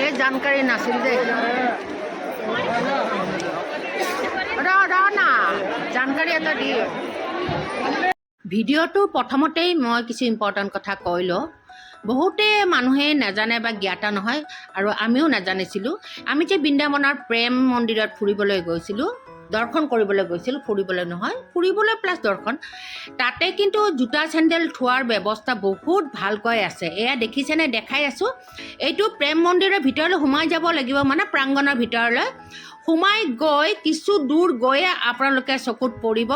এই জানকাৰী নাছিল দে না জানকাৰী এটা দিয়ে ভিডিঅ'টো প্ৰথমতেই মই কিছু ইম্পৰ্টেণ্ট কথা কৈ লওঁ বহুতে মানুহে নাজানে বা জ্ঞাত নহয় আৰু আমিও নাজানিছিলোঁ আমি যে বৃন্দাবনৰ প্ৰেম মন্দিৰত ফুৰিবলৈ গৈছিলোঁ দৰ্শন কৰিবলৈ গৈছিলোঁ ফুৰিবলৈ নহয় ফুৰিবলৈ প্লাছ দৰ্শন তাতে কিন্তু জোতা চেণ্ডেল থোৱাৰ ব্যৱস্থা বহুত ভালকৈ আছে এয়া দেখিছেনে দেখাই আছোঁ এইটো প্ৰেম মন্দিৰৰ ভিতৰলৈ সোমাই যাব লাগিব মানে প্ৰাংগণৰ ভিতৰলৈ সোমাই গৈ কিছু দূৰ গৈয়ে আপোনালোকে চকুত পৰিব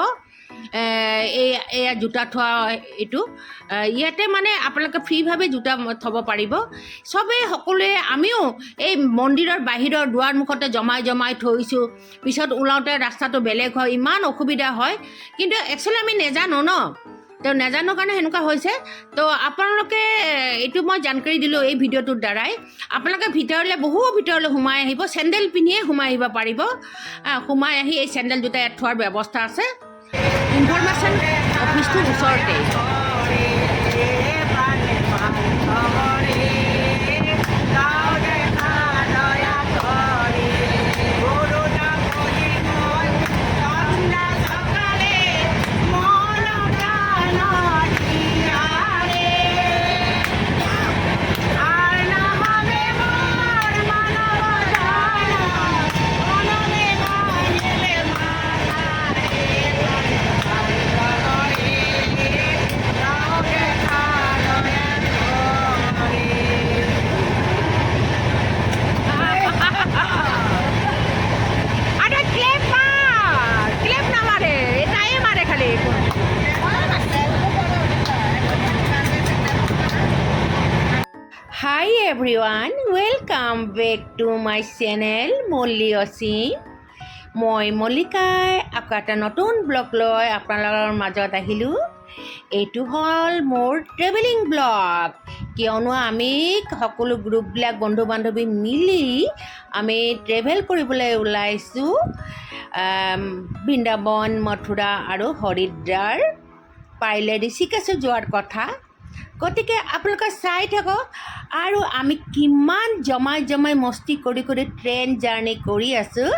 এয়া জোতা থোৱা এইটো ইয়াতে মানে আপোনালোকে ফ্ৰীভাৱে জোতা থ'ব পাৰিব চবেই সকলোৱে আমিও এই মন্দিৰৰ বাহিৰৰ দুৱাৰমুখতে জমাই থৈছোঁ পিছত ওলাওঁতে ৰাস্তাটো বেলেগ হয় ইমান অসুবিধা হয় কিন্তু একচুৱেলি আমি নেজানো ন তো নাজানো কাৰণে সেনেকুৱা হৈছে তো আপোনালোকে এইটো মই জানকাৰী দিলোঁ এই ভিডিঅ'টোৰ দ্বাৰাই আপোনালোকে বহু ভিতৰলৈ সোমাই আহিব চেণ্ডেল পিন্ধিয়ে সোমাই আহিব পাৰিব সোমাই আহি এই চেণ্ডেল জোতা ইয়াত থোৱাৰ ব্যৱস্থা আছে ইনফৰমেশ্যন অফিচটোৰ ওচৰতে Hi everyone, welcome back to my channel Molly Osim. মই মল্লিকাই আকৌ এটা নতুন ব্লগ লৈ আপোনালোকৰ মাজত আহিলোঁ এইটো হ'ল মোৰ ট্ৰেভেলিং ব্লগ কিয়নো আমি সকলো গ্ৰুপবিলাক বন্ধু বান্ধৱী মিলি আমি ট্ৰেভেল কৰিবলৈ ওলাইছোঁ বৃন্দাবন মথুৰা আৰু হৰিদ্বাৰ পাৰিলে ঋষিকেশো যোৱাৰ কথা গতিকে আপোনালোকে চাই থাকক আৰু আমি কিমান জমাই মস্তি কৰি ট্ৰেইন জাৰ্ণি কৰি আছোঁ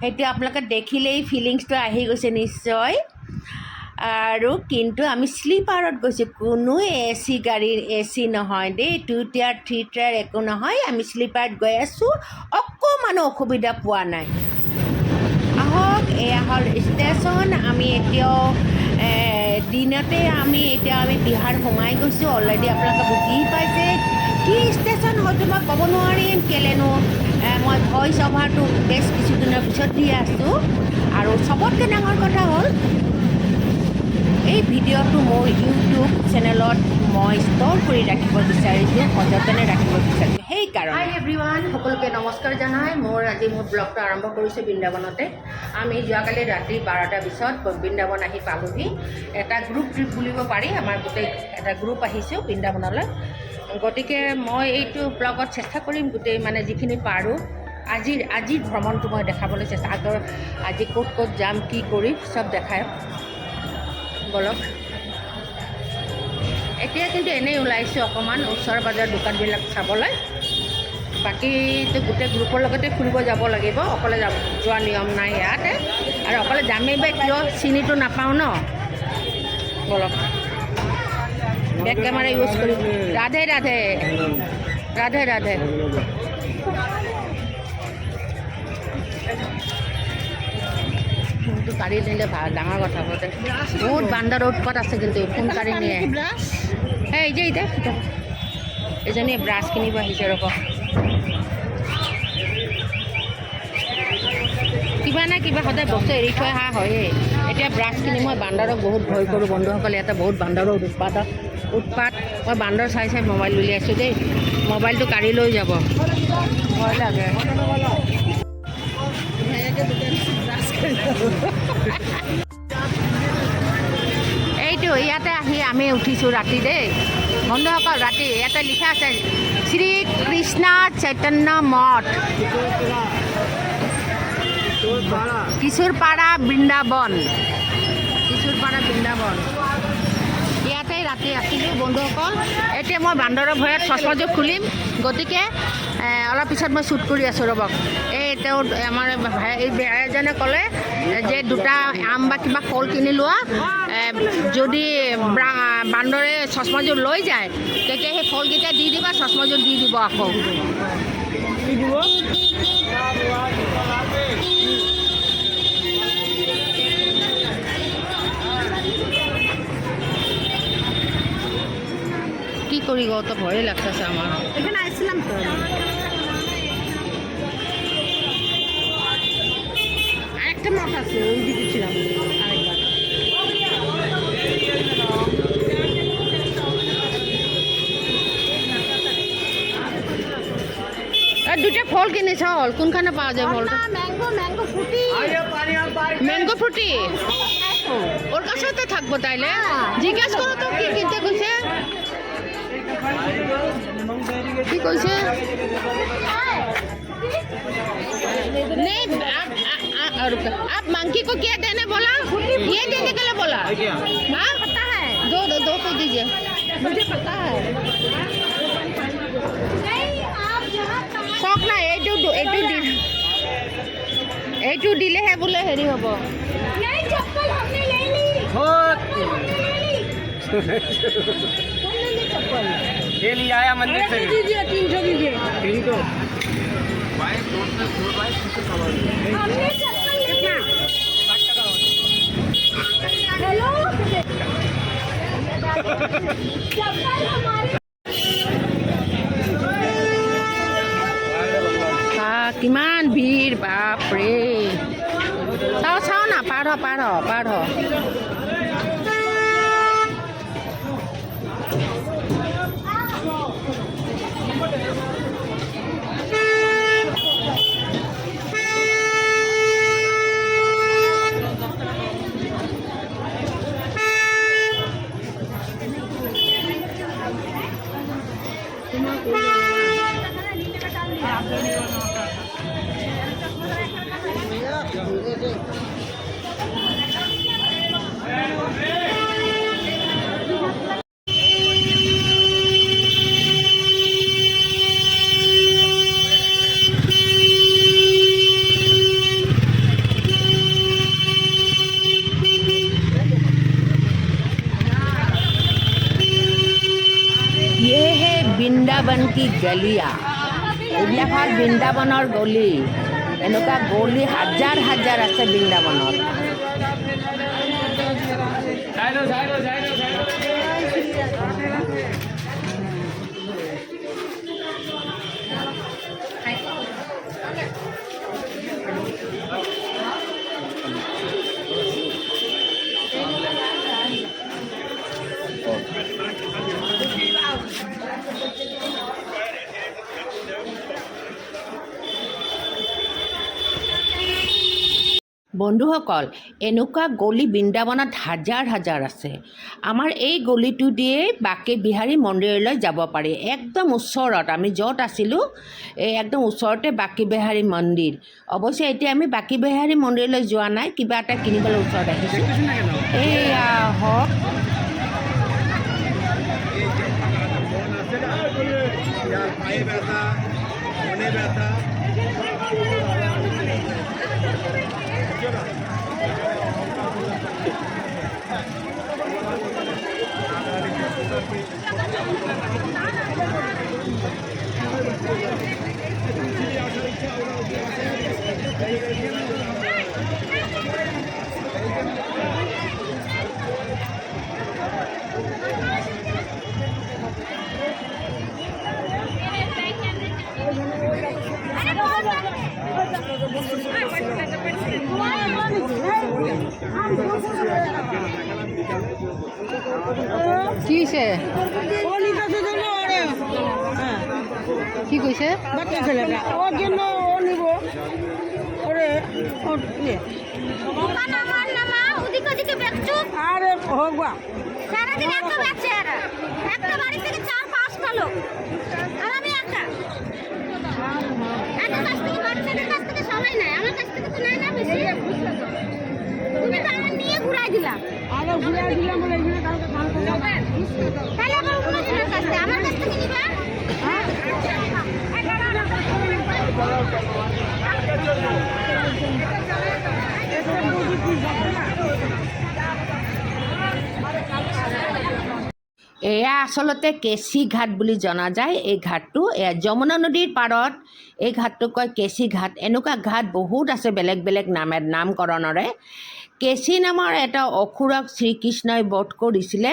সেইটো আপোনালোকে দেখিলেই ফিলিংছটো আহি গৈছে নিশ্চয় আৰু কিন্তু আমি স্লিপাৰত গৈছোঁ কোনো AC গাড়ীৰ AC নহয় দেই 2 টায়াৰ 3 টায়াৰ একো নহয় আমি স্লিপাৰত গৈ আছোঁ অকণমানো অসুবিধা পোৱা নাই আহক এয়া হ'ল ষ্টেচন আমি এতিয়াও দিনতে আমি বিহাৰ সোমাই গৈছোঁ অলৰেডি আপোনালোকে বুজি পাইছে কি ষ্টেচন হয়তো মই ক'ব নোৱাৰিম কেলেনো মই ভইচ অভাৰটো বেছ কিছুদিনৰ পিছত দি আছোঁ আৰু চবতকৈ ডাঙৰ কথা হ'ল এই ভিডিঅ'টো মোৰ ইউটিউব চেনেলত মই ষ্ট'ৰ কৰি ৰাখিব বিচাৰিছোঁ সযতনে ৰাখিব বিচাৰিছোঁ সেইকাৰণে হাই এভৰিৱান সকলোকে নমস্কাৰ জনাই মোৰ ব্লগটো আৰম্ভ কৰিছোঁ বৃন্দাবনতে আমি যোৱাকালি ৰাতি 12টাৰ পিছত বৃন্দাবন আহি পালোহি এটা গ্ৰুপ ট্ৰিপ বুলিব পাৰি আমাৰ গোটেই এটা গ্ৰুপ আহিছোঁ বৃন্দাবনলৈ গতিকে মই এইটো ব্লগত চেষ্টা কৰিম গোটেই মানে যিখিনি পাৰোঁ আজিৰ ভ্ৰমণটো মই দেখাবলৈ চেষ্টা আজি ক'ত যাম কি কৰিম চব দেখাই বলক এতিয়া কিন্তু এনেই ওলাইছোঁ অকণমান ওচৰ পাজৰ দোকানবিলাক চাবলৈ বাকীটো গোটেই গ্ৰুপৰ লগতে ফুৰিব যাব লাগিব অকলে যোৱা নিয়ম নাই ইয়াতে আৰু অকলে যামেই বা কিয় চিনিটো নাপাওঁ ন বলক বেক কেমেৰা ইউজ কৰি ৰাধে ৰাধে ৰাধে ৰাধে ফোনটো কাঢ়ি নিলে ভাল ডাঙৰ কথা হ'ব বহুত বান্দৰৰ উৎপাত আছে কিন্তু ফোন কাঢ়ি নিয়ে এই যে এতিয়া এজনীয়ে ব্ৰাছ কিনিব আহিছে ৰ'ব কিবা না কিবা সদায় বস্তু এৰি থৈ অহা হয়েই এতিয়া ব্ৰাছ কিনি মই বান্দৰক বহুত ভয় কৰোঁ বন্ধুসকলে ইয়াতে বহুত বান্দৰৰ উৎপাত মই বান্দৰ চাই মোবাইল উলিয়াইছোঁ দেই মোবাইলটো কাঢ়ি লৈ যাব ভয় লাগে এইটো ইয়াতে আহি আমি উঠিছোঁ ৰাতি দেই বন্ধুসকল ৰাতি ইয়াতে লিখা আছে শ্ৰী কৃষ্ণ চৈতন্য মঠ কিশোৰপাৰা বৃন্দাবন ইয়াতে পাতি আছিলোঁ বন্ধুসকল। এতিয়া মই বান্দৰৰ ভয়ত চশমাযোৰ খুলিম, গতিকে অলপ পিছত মই শ্বুট কৰি আছোঁ ৰ'বক। এই তেওঁ আমাৰ এই বেয়া এজনে ক'লে যে দুটা আম বা কিবা ফল কিনি লোৱা, যদি বান্দৰে চশমাযোৰ লৈ যায় তেতিয়া সেই ফলকেইটা দি দিবা, চশমাযোৰ দি দিব আকৌ। দি দিব কি করি গো, তো ভয় লাগতেছে আমার। এখানে আসছিলাম তো, আরেকটা মাঠ আছে ওই দিকে ছিলাম আরেকবার। দুটা ফল কিনেছ, কোনখানে পাওয়া যায় ফলটা? ম্যাঙ্গো ফ্রুটি। ম্যাঙ্গো ফ্রুটি ওর কাছেও তো থাকবো, তাইলে জিজ্ঞাসা করো তো কি কিনতে কইছে। কি কইছে? नहीं आप मंकी को क्या देने बोला? ये देने के लिए बोला? हाँ पता है, दो को दीजिए, मुझे पता है। शौक ना এইটো দিলেহে বোলে হেৰি হ'ব। ये ले आया मंदिर से। 300 दीजिए। 300 কিমান ভিৰ, বাপৰে। চাও না, পাৰ হ। ये है বৃন্দাবন की गलिया। এইবিলাক হ'ল বৃন্দাবনৰ গলি। এনেকুৱা গলি হাজাৰ হাজাৰ আছে বৃন্দাবনত। বন্ধুসকল, এনেকুৱা গলি বৃন্দাবনত হাজাৰ হাজাৰ আছে। আমাৰ এই গলিটো দিয়ে বাকে বিহাৰী মন্দিৰলৈ যাব পাৰি। একদম ওচৰত, আমি য'ত আছিলোঁ এই একদম ওচৰতে বাকে বিহাৰী মন্দিৰ। অৱশ্যে এতিয়া আমি বাকে বিহাৰী মন্দিৰলৈ যোৱা নাই, কিবা এটা কিনিবলৈ ওচৰত আহিছোঁ। এয়া হওক, কি হৈছে? কি কৈছে? আরে হোক বা সারাদিন একটা বাচ্চা একটা বাড়ি থেকে 4-5টা লোক আর আমি একা কাছ থেকে বাচ্চাদের কাছ থেকে সবাই নেয়, আমার কাছ থেকে তো নেয় না বেশি। তুমি তো আমার নিয়ে ঘুরাই দিলাম, আরে ঘুরাই দিলাম বলে এখানে কালকে তাহলে আবার অন্যজনের কাছ থেকে আমার কাছ থেকে নিবা এয়া আচলতে কেচি ঘাট বুলি জনা যায়। এই ঘাটটো এয়া যমুনা নদীৰ পাৰত এই ঘাটটোক কয় কেচি ঘাট। এনেকুৱা ঘাট বহুত আছে বেলেগ বেলেগ নামকৰণৰে। কেচি নামৰ এটা অসুৰক শ্ৰীকৃষ্ণই বধ কৰিছিলে,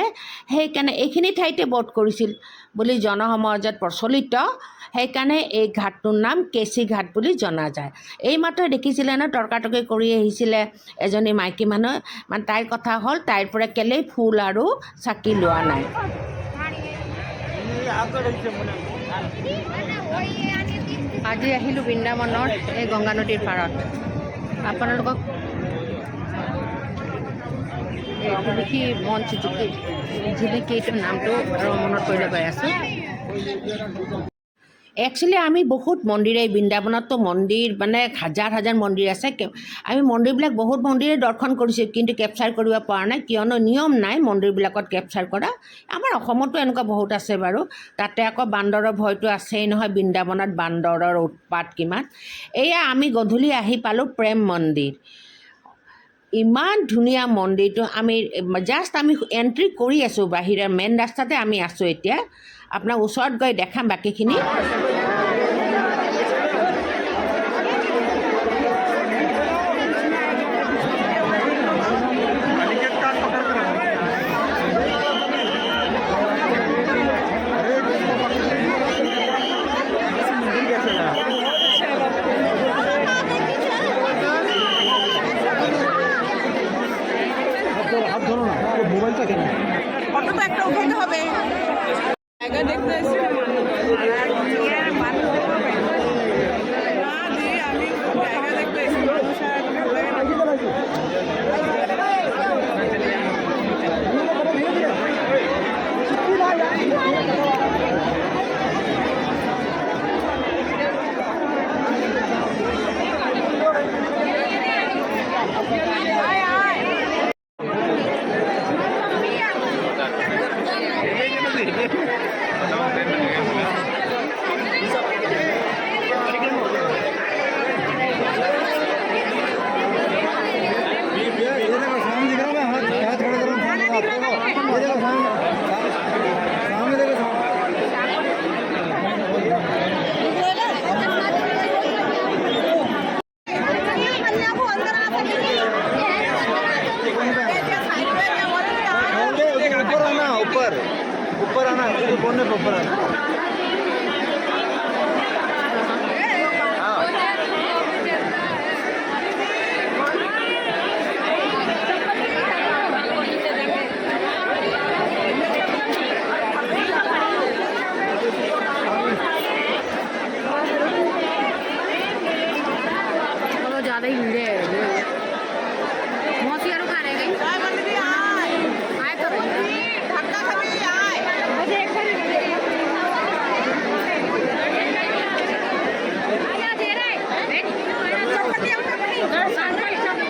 সেইকাৰণে এইখিনি ঠাইতে বধ কৰিছিল বুলি জনসমাজত প্ৰচলিত। সেইকাৰণে এই ঘাটটোৰ নাম কেচি ঘাট বুলি জনা যায়। এইমাত্ৰ দেখিছিলে ন তৰ্কাতৰ্কি কৰি আহিছিলে এজনী মাইকী মানুহ, মানে তাইৰ কথা হ'ল তাইৰ পৰা কেলেই ফুল আৰু চাকি লোৱা নাই। আজি আহিলোঁ বৃন্দাবনৰ এই গংগা নদীৰ পাৰত। আপোনালোকক এই তুলসী মঞ্চ জিলিকি এইটো নামটো আৰু মনত কৰি গৈ আছোঁ। একচুৱেলি আমি বহুত মন্দিৰ, এই বৃন্দাবনততো মন্দিৰ মানে হাজাৰ হাজাৰ মন্দিৰ আছে। আমি মন্দিৰবিলাক বহুত মন্দিৰে দৰ্শন কৰিছোঁ, কিন্তু কেপচাৰ কৰিব পৰা নাই, কিয়নো নিয়ম নাই মন্দিৰবিলাকত কেপচাৰ কৰা। আমাৰ অসমতো এনেকুৱা বহুত আছে বাৰু। তাতে আকৌ বান্দৰৰ ভয়টো আছেই নহয়, বৃন্দাবনত বান্দৰৰ উৎপাত কিমান। এয়া আমি গধূলি আহি পালোঁ প্ৰেম মন্দিৰ। ইমান ধুনীয়া মন্দিৰটো। আমি এণ্ট্ৰি কৰি আছোঁ, বাহিৰৰ মেইন ৰাস্তাতে আমি আছোঁ এতিয়া। আপোনাক ওচৰত গৈ দেখাম বাকীখিনি। মোবাইলটা কেন ফটো তো একটা উঠাইতে হবে। জায়গা দেখতে এসেছি মানুষ আমি জায়গা দেখতে এসেছি মানুষ ऊपर आना, कोने पे ऊपर आना। ज़्यादा ही भीड़ है। मौसी यारों खा रहे हैं आए तो धक्का खाने आए मुझे एक बार आया दे रहे चपटी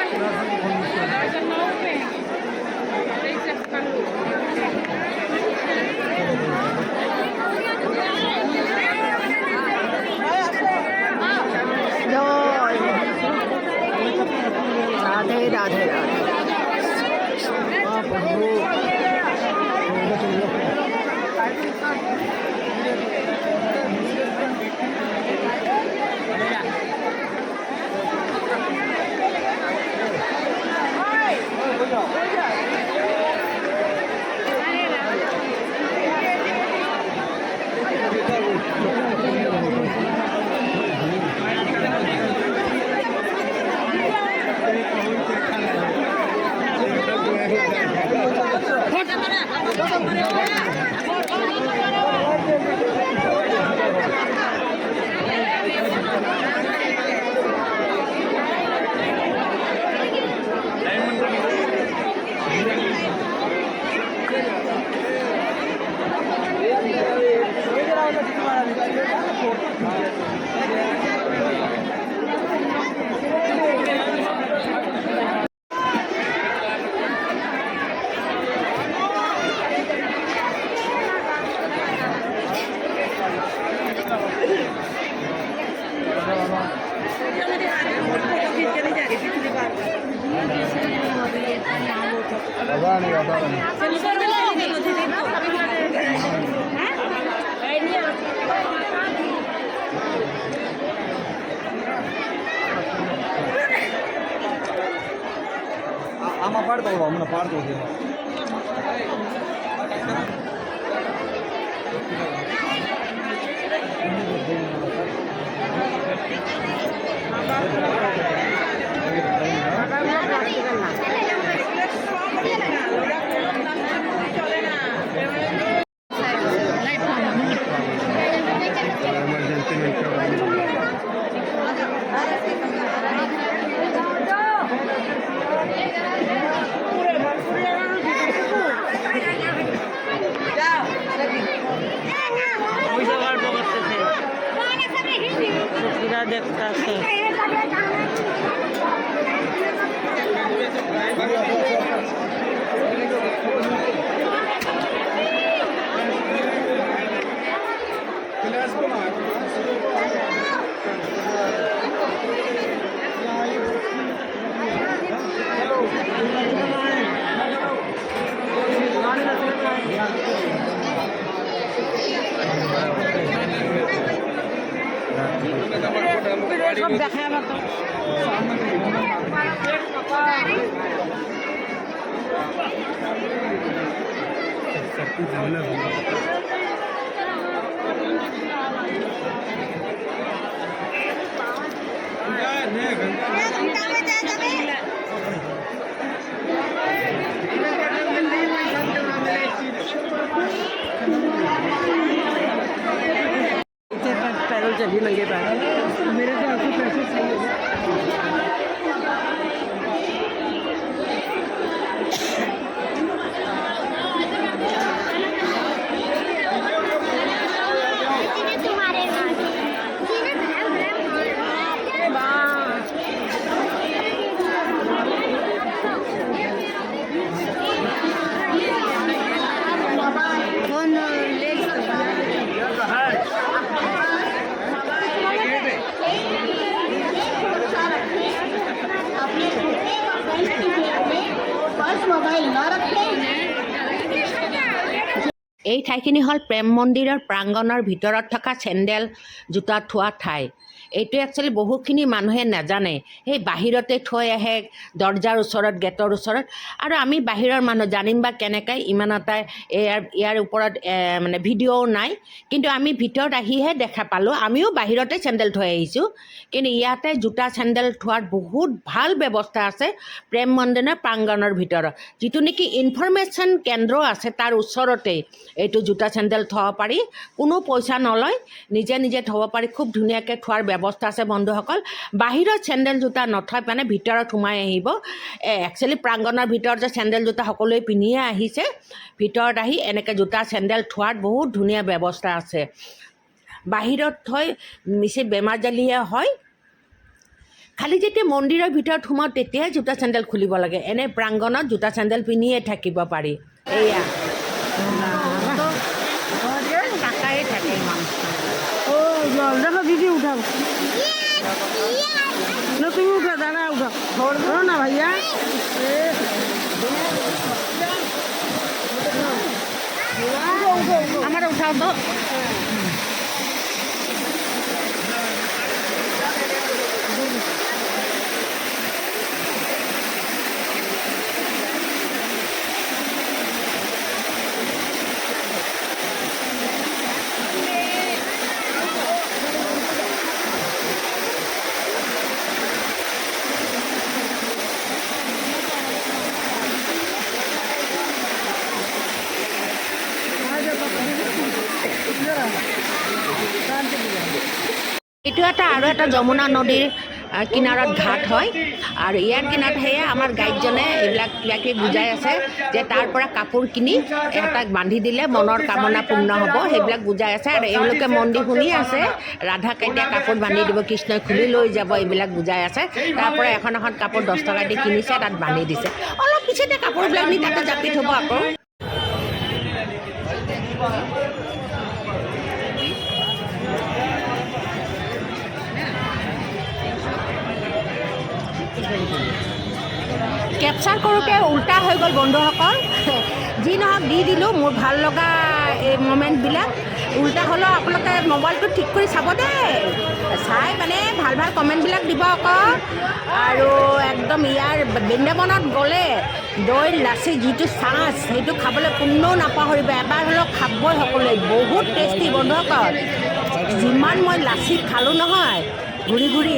Ama parto ko, muna parto ko. पैदल चलिए नंगे पैर मेरे से आपको पैसे चाहिए এই ঠাইখিনি হ'ল প্ৰেম মন্দিৰৰ প্ৰাংগণৰ ভিতৰত থকা চেণ্ডেল জোতা থোৱা ঠাই। এইটো একচুৱেলি বহুখিনি মানুহে নাজানে, সেই বাহিৰতে থৈ আহে দৰ্জাৰ ওচৰত, গেটৰ ওচৰত। আৰু আমি বাহিৰৰ মানুহ জানিম বা কেনেকৈ, ইমান এটা ইয়াৰ ওপৰত মানে ভিডিঅ'ও নাই, কিন্তু আমি ভিতৰত আহিহে দেখা পালোঁ। আমিও বাহিৰতে চেণ্ডেল থৈ আহিছোঁ, কিন্তু ইয়াতে জোতা চেণ্ডেল থোৱাৰ বহুত ভাল ব্যৱস্থা আছে প্ৰেম মন্দিৰৰ প্ৰাংগণৰ ভিতৰত। যিটো নেকি ইনফৰমেশ্যন কেন্দ্ৰ আছে তাৰ ওচৰতেই এইটো জোতা চেণ্ডেল থ'ব পাৰি, কোনো পইচা নলয়, নিজে নিজে থ'ব পাৰি। খুব ধুনীয়াকৈ থোৱাৰ ব্যৱস্থা আছে বন্ধুসকল। বাহিৰত চেণ্ডেল জোতা নথৈ মানে ভিতৰত সোমাই আহিব। একচুৱেলি প্ৰাংগণৰ ভিতৰত যে চেণ্ডেল জোতা সকলোৱে পিন্ধিয়ে আহিছে, ভিতৰত আহি এনেকৈ জোতা চেণ্ডেল থোৱাৰ বহুত ধুনীয়া ব্যৱস্থা আছে। বাহিৰত থৈ বেছি বেমাৰ জালিয়ে হয়। খালি যেতিয়া মন্দিৰৰ ভিতৰত সোমাওঁ তেতিয়াই জোতা চেণ্ডেল খুলিব লাগে। এনে প্ৰাংগণত জোতা চেণ্ডেল পিন্ধিয়ে থাকিব পাৰি। এয়া টাকাই থাকে ইমান। देखो दीदी उठाओ ना, तुम उठा, दादा उठाओ, छोड़ो ना भैया। हमारा उठाओ तो। এইটো আৰু এটা যমুনা নদীৰ কিনাৰত ঘাট হয়। আৰু ইয়াৰ কিনাৰত সেয়ে আমাৰ গাইডজনে এইবিলাক কিবা কিবি বুজাই আছে যে তাৰ পৰা কাপোৰ কিনি এটাক বান্ধি দিলে মনৰ কামনা পূৰ্ণ হ'ব, সেইবিলাক বুজাই আছে। আৰু এওঁলোকে মন্দিৰ শুনি আছে, ৰাধাক এতিয়া কাপোৰ বান্ধি দিব, কৃষ্ণই খুলি লৈ যাব, এইবিলাক বুজাই আছে। তাৰ পৰা এখন এখন কাপোৰ 10 টকা দি কিনিছে, তাত বান্ধি দিছে। অলপ পিছতে কাপোৰবিলাক নি তাতে জাপি থ'ব আকৌ। কেপচাৰ কৰোঁতে উল্টা হৈ গ'ল বন্ধুসকল। যি নহওক দি দিলোঁ মোৰ ভাল লগা এই মমেণ্টবিলাক। উল্টা হ'লেও আপোনালোকে মোবাইলটো ঠিক কৰি চাব দেই, চাই মানে ভাল ভাল কমেণ্টবিলাক দিব আকৌ। আৰু একদম ইয়াৰ বৃন্দাবনত গ'লে দৈ লাচি যিটো চাঞ্চ সেইটো খাবলৈ কোনেও নাপাহৰিব, এবাৰ হ'লেও খাবই সকলোৱে, বহুত টেষ্টি বন্ধুসকল। যিমান মই লাচি খালোঁ নহয় ঘূৰি ঘূৰি,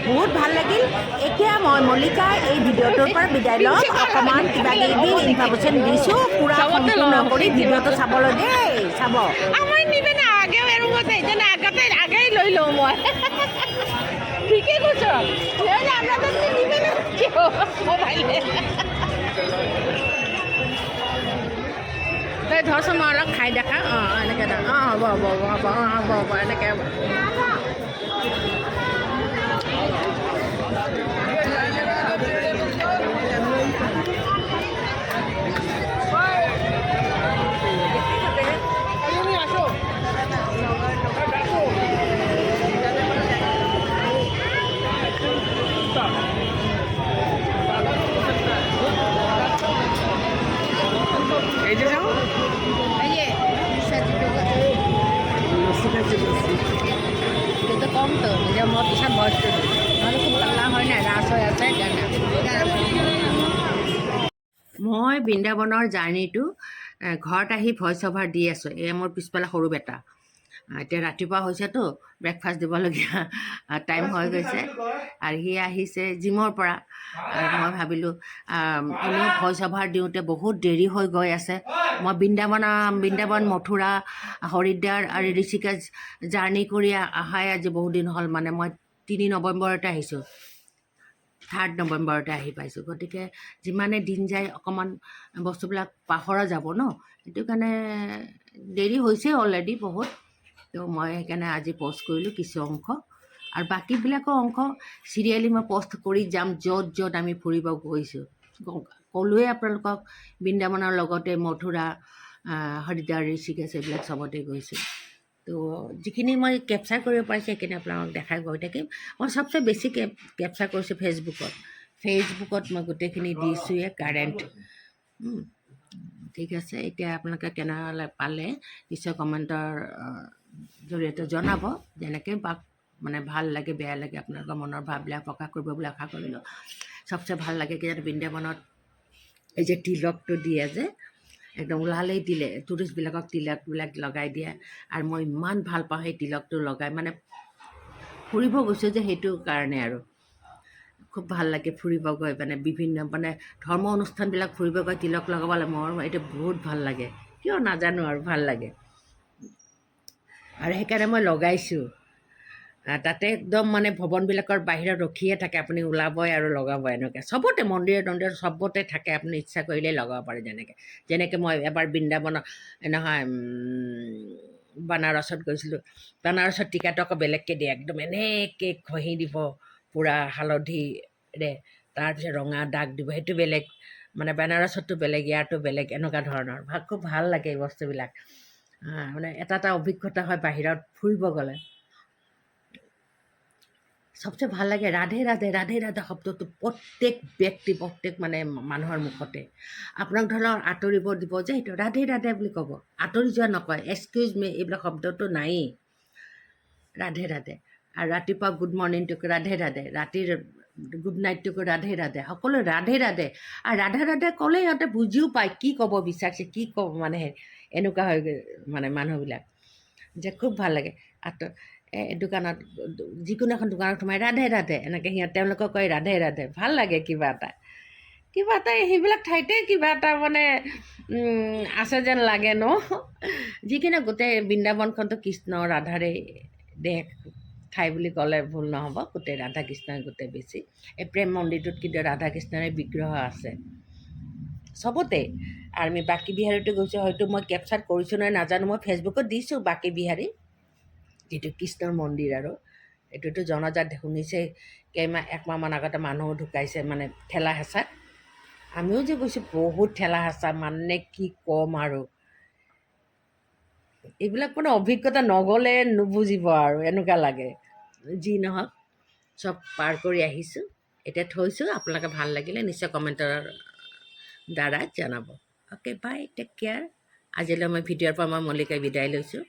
বহুত ভাল লাগিল। এতিয়া মই মল্লিকা এই ভিডিঅ'টোৰ পৰা বিদায় ল'ম, অকণমান কিবা কিবি ইনফৰমেশ্যন দিছোঁ, পূৰা সম্পূৰ্ণ কৰি ভিডিঅ'টো চাবলৈ দেই, চাব। আমার নিবে না আগেও এরকম হতে এই জন্য আগেই লই লও মই ঠিকই করছো আমরা তো নিবে না কেউ মোবাইলে তই ধৰচোন মই অলপ খাই দেখা। অঁ এনেকৈ ধৰ, অঁ হ'ব হ'ব হ'ব অঁ হ'ব হ'ব এনেকৈ হ'ব। এই যে যাও কিন্তু কম তো যে মই পিছত বয়সটো নহ'লে খুব পাল্লা হয় নাই, ৰাস হৈ আছে সেইকাৰণে। মই বৃন্দাবনৰ জাৰ্ণিটো ঘৰত আহি ভইচ অভাৰ দি আছোঁ। এয়া মোৰ পিছফালে সৰু বেটা। এতিয়া ৰাতিপুৱা হৈছেতো, ব্ৰেকফাষ্ট দিবলগীয়া টাইম হৈ গৈছে। আৰু সি আহিছে জিমৰ পৰা। আৰু মই ভাবিলোঁ এনেও ভইচ অভাৰ দিওঁতে বহুত দেৰি হৈ গৈ আছে। মই বৃন্দাবন, মথুৰা, হৰিদ্বাৰ আৰু ঋষিকেশ জাৰ্ণি কৰি অহাই আজি বহুত দিন হ'ল। মানে মই 3 নৱেম্বৰতে আহিছোঁ, 3 নৱেম্বৰতে আহি পাইছোঁ। গতিকে যিমানে দিন যায় অকণমান বস্তুবিলাক পাহৰা যাব ন, সেইটো কাৰণে দেৰি হৈছে অলৰেডি বহুত। তো মই সেইকাৰণে আজি পষ্ট কৰিলোঁ কিছু অংশ, আৰু বাকীবিলাকৰ অংশ চিৰিয়েলি মই পষ্ট কৰি যাম য'ত য'ত আমি ফুৰিব গৈছোঁ। ক'লোৱে আপোনালোকক বৃন্দাবনৰ লগতে মথুৰা, হৰিদ্বাৰ, ঋষিকেশ এইবিলাক চবতে গৈছোঁ। তো যিখিনি মই কেপচাৰ কৰিব পাৰিছোঁ সেইখিনি আপোনালোকক দেখাই গৈ থাকিম। মই চবচে বেছি কেপচাৰ কৰিছোঁ ফেচবুকত মই গোটেইখিনি দিছোঁৱে কাৰেণ্ট। ঠিক আছে, এতিয়া আপোনালোকে কেনেহ'লে পালে নিশ্চয় কমেণ্টৰ জৰিয়তে জনাব। যেনেকৈ মানে ভাল লাগে বেয়া লাগে আপোনালোকৰ মনৰ ভাৱবিলাক প্ৰকাশ কৰিব বুলি আশা কৰিলোঁ। চবচে ভাল লাগে কি বৃন্দাবনত এই যে তিলকটো দিয়ে যে একদম ওলালেই দিলে টুৰিষ্টবিলাকক তিলকবিলাক লগাই দিয়ে। আৰু মই ইমান ভাল পাওঁ সেই তিলকটো লগাই, মানে ফুৰিব গৈছোঁ যে সেইটো কাৰণে আৰু খুব ভাল লাগে ফুৰিব গৈ। মানে বিভিন্ন মানে ধৰ্ম অনুষ্ঠানবিলাক ফুৰিব গৈ তিলক লগাবলৈ মোৰ এইটো বহুত ভাল লাগে, কিয় নাজানো আৰু ভাল লাগে। আৰু সেইকাৰণে মই লগাইছোঁ। তাতে একদম মানে ভৱনবিলাকৰ বাহিৰত ৰখিয়ে থাকে, আপুনি ওলাবই আৰু লগাব এনেকৈ। চবতে মন্দিৰে চবতে থাকে, আপুনি ইচ্ছা কৰিলেই লগাব পাৰে। যেনেকৈ মই এবাৰ বৃন্দাবনত নহয় বানাৰসত গৈছিলোঁ। বানাৰসত টিকাটো আকৌ বেলেগকৈ দিয়ে, একদম এনেকৈ ঘঁহি দিব পূৰা হালধিৰে, তাৰপিছত ৰঙা দাগ দিব, সেইটো বেলেগ। মানে বেনাৰসতো বেলেগ, ইয়াতো বেলেগ, এনেকুৱা ধৰণৰ খুব ভাল লাগে এই বস্তুবিলাক। মানে এটা অভিজ্ঞতা হয় বাহিৰত ফুৰিব গ'লে। চবচে ভাল লাগে ৰাধে ৰাধে শব্দটো প্ৰত্যেক মানে মানুহৰ মুখতে। আপোনাক ধৰি লওক আঁতৰিব দিব যে সেইটো ৰাধে ৰাধে বুলি ক'ব, আঁতৰি যোৱা নকয়, এক্সকিউজ মি এইবিলাক শব্দটো নায়েই। ৰাধে আৰু ৰাতিপুৱা গুড মৰ্ণিংটোক ৰাধে ৰাতিৰ গুড নাইটটোকো ৰাধে সকলো ৰাধে। আৰু ৰাধে ক'লে সিহঁতে বুজিও পায় কি ক'ব বিচাৰিছে, কি ক'ব মানে এনেকুৱা হৈ মানে মানুহবিলাক যে খুব ভাল লাগে। দোকানত যিকোনো এখন দোকানত সোমাই ৰাধে এনেকৈ তেওঁলোকক কয় ৰাধে ভাল লাগে। কিবা এটা সেইবিলাক ঠাইতে কিবা এটা মানে আছে যেন লাগে ন। যিকিনো গোটেই বৃন্দাবনখনতো কৃষ্ণ ৰাধাৰে দেশ ঠাই বুলি ক'লে ভুল নহ'ব। গোটেই ৰাধা কৃষ্ণই গোটেই বেছি। এই প্ৰেম মন্দিৰটোত কিন্তু ৰাধা কৃষ্ণৰে বিগ্ৰহ আছে চবতে। আৰু আমি বাকী বিহাৰীতো গৈছোঁ, হয়তো মই কেপচাৰ কৰিছোঁ নহয় নাজানো, মই ফেচবুকত দিছোঁ বাকী বিহাৰী, যিটো কৃষ্ণৰ মন্দিৰ। আৰু এইটোতো জনজাত শুনিছে, একমাহমান আগতে মানুহ ঢুকাইছে মানে ঠেলা হেঁচাত। আমিও যে গৈছোঁ বহুত ঠেলা হেঁচা, মানে কি ক'ম আৰু এইবিলাক মানে অভিজ্ঞতা নগ'লে নুবুজিব আৰু এনেকুৱা লাগে। যি নহওক চব পাৰ কৰি আহিছোঁ। এতিয়া থৈছোঁ, আপোনালোকে ভাল লাগিলে নিশ্চয় কমেণ্টৰ দ্বাৰা জনাব। Okay bye, take care. আজিলৈ মই ভিডিঅ'ৰ পৰা মই মল্লিকাই বিদায় লৈছোঁ।